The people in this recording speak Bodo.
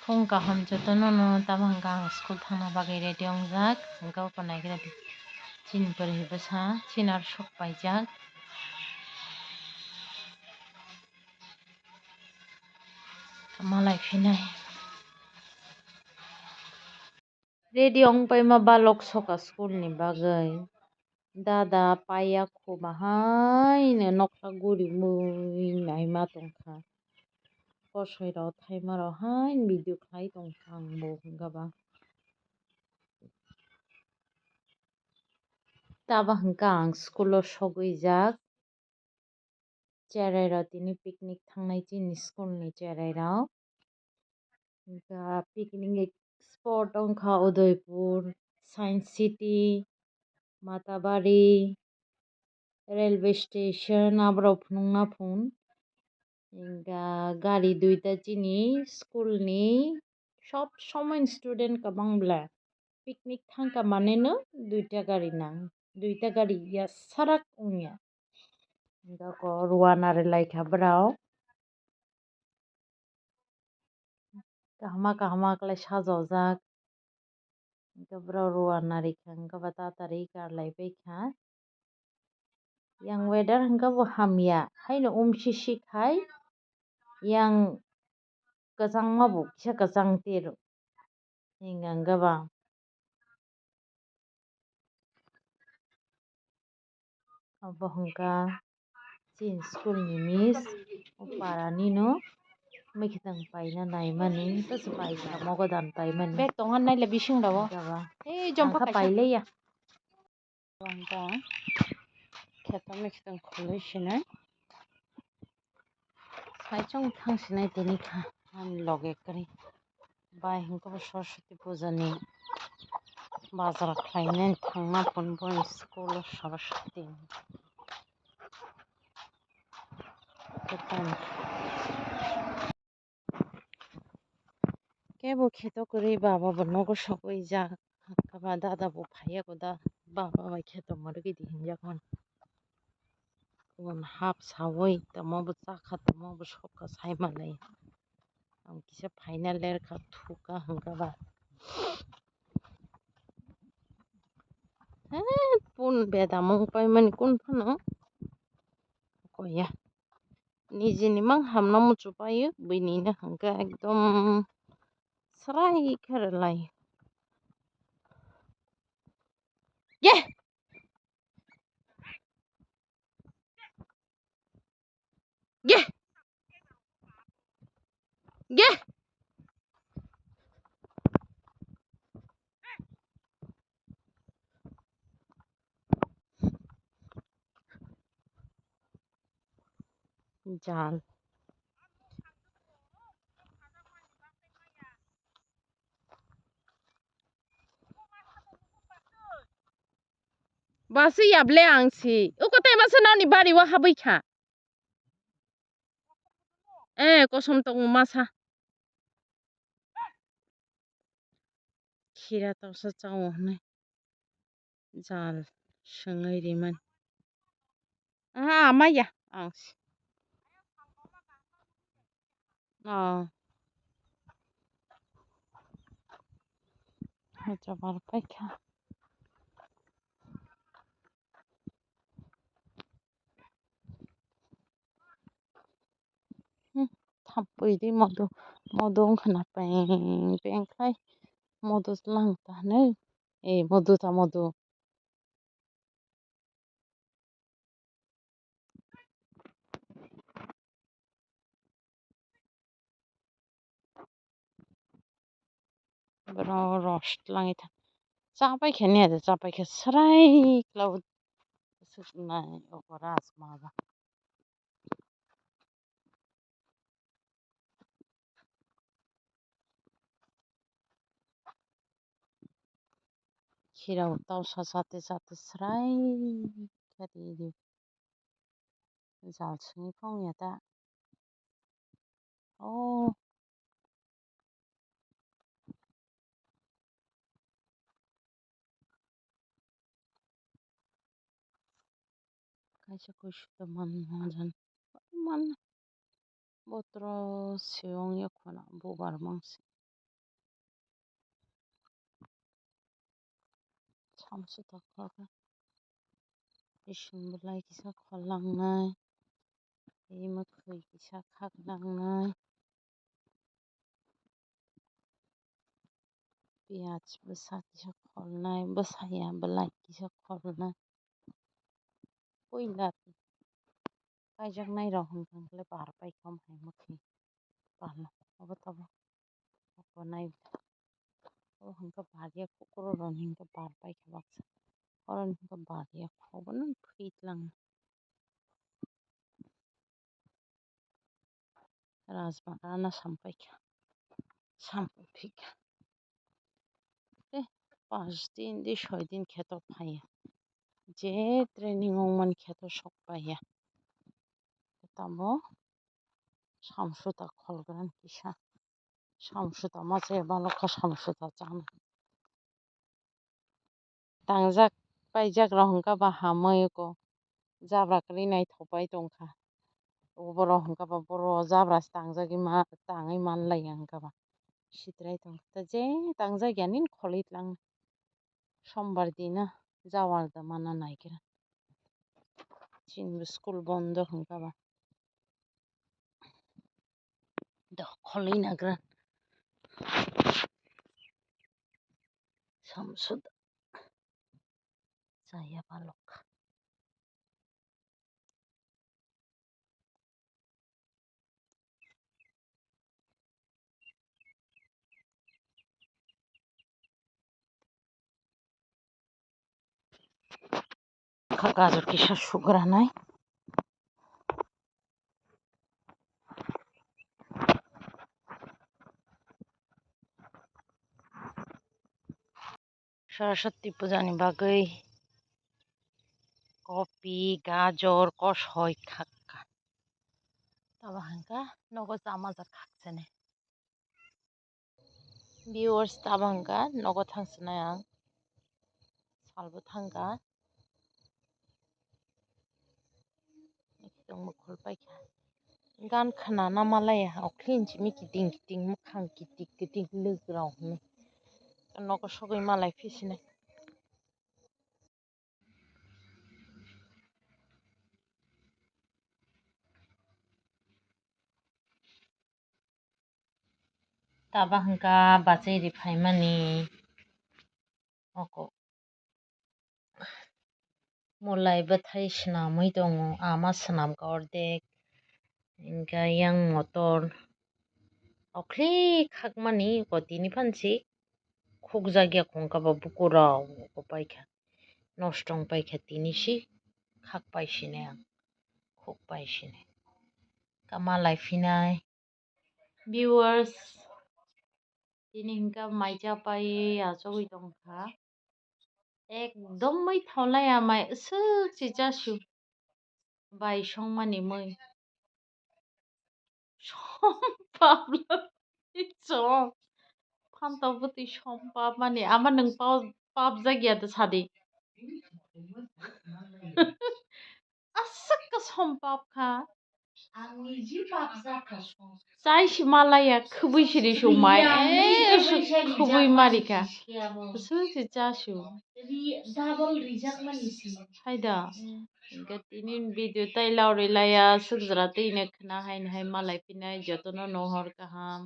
Phung kaham joto nono tamo hingka ang school thangna bagui ready ongjak hingke oko naikhe chini porhi bwsa chinar sok paijak malai phinai ready ongpaima balok soka school ni bagui dada paiya khoba haino noksa guri mui naima tongkha korsoi rok thaima rok haino video khlai tongkha ang bo hingka ba tabo hingka ang school o sogui jak cherai rok tini picnic thangnai chini school ni cherai rok hingka picnic spot ongkha udaipur science city matabari railway station aborok phunukna phun hingka gari duita chini school ni sob somoi student kwbang blai picnic thangka manui no duita gari nang duita gari yasarak ongya hingka oko rowa laika borok kahama kahama khwlai sajokjak hingke borok rowa narirkha hingke ba tatari karlai paikha yang weather hingke bo hamya haino umsissi khai yang kwchangma bo kisa kwchang ter hingka hingke ba obo hingka chini school ni miss o para ni no mwkhitang paina naimani bwsai mogodan paimani bag tongha naila bising rao angkha pailaiya hingka kheto mwkhitang khului sinai saichung thang sinai tini kha ani loge kwri bai hingke bo soroswati puja ni bazar khlainai thangna phun boni school o soroswati kebo kheto kwrwi baba bo nogo sogui jak hingkhe dada bo phaiya goda baba bai kheto morogidi hinjakmani kubun half sawui tamo bo chakha tamo bo sokha saimanai ang kisa phaina lerkha thuka hingka ba pun bedamung paimani kun phano koya niji ni mang hamna muchu paio bini no hingke ekdom serai khe rwlai ye ye ye jal basi yable angsi ukotai masa nani bari wa habaikha kosom tongo masa khira tawsa chawo hinai jal swngui rimani maya angsi hajabar paikha thapui di modo modo ongkha na peng peng khai modo langta hinai modo ta modo boro rost langui ta chapaikha ni ada chapaikha serai klau suknai oko rasma ba khira tawsa chate chate serai khe riri jal swngui phangya ta kaisa kuisuk manna man botro siyong yakhona bubar mangsi. samsu ta kholga isung belai kisa khollangnai makhoi kisa khaklangnai पियाज बसा kisa kholnai bwsaya belai kisa kholnai puila kaijaknai rok hingkha bar paikha hai mwkhui palo abo tabo abo nai o hingkha baria kukuruk rok ni hingkha bar paikha baksa oro ni hingkha baria obono phuitlang rajma rana sampaikha sampupikha 5 din 6 din kheto phaiya je training ong mani kheto sokpaiya tamo samsuta kholgran kisa samsuta mache balokho samsuta chana tangjak paijak rok hingkha ba hamoi ko jabra kwrwi naithokbai tongkha borok hingkha boro jabra se tangwi manlaiya hingkha ba sitrai tongkha je tangjak nini kholi tlang sombar dina jawal da mana naikhe chini bo school bondo hingkha ba do kholi nagram samsuta chaya balokha gajor kisa sugranai Saraswati puja ni bagwi kopi gajor koshoi khakka tabo hingkha nogo chamajak khakchane viewers tabo hingkha nogo thangchunai ang salbo thangkha tongmo khulpaikha gan khwnana malaya okhai chini kiting kiting mwkhang kiting kiting look rok ni nogo sogui malai pisinai. Taba hingkha bachai rifaimani oko mulai bwthai swnamwi tongo ama swnamkha ordek hingkha yang motor okhai khakmani tini phansi khukjakya kongkha bo bukurok paikha nosto wngpaikha tini si khakpai sini ang khukpai sini malai phinai viewers tini hingkha maichapai achukgwi tongkha ekdom thawlaya mai aswk si chashu bai songmani mui sompapbwlai chong phantaw bwtwi sompapmani ama nwng papjakya da sadi aswk khe sompapkha chaisi malaya khwbui siri songmai khwbui marikha aswk si chashu haida hingkha tini video tei lauri laya swkjra twi no khwna haino hai malai phinai jotono nohor kaham.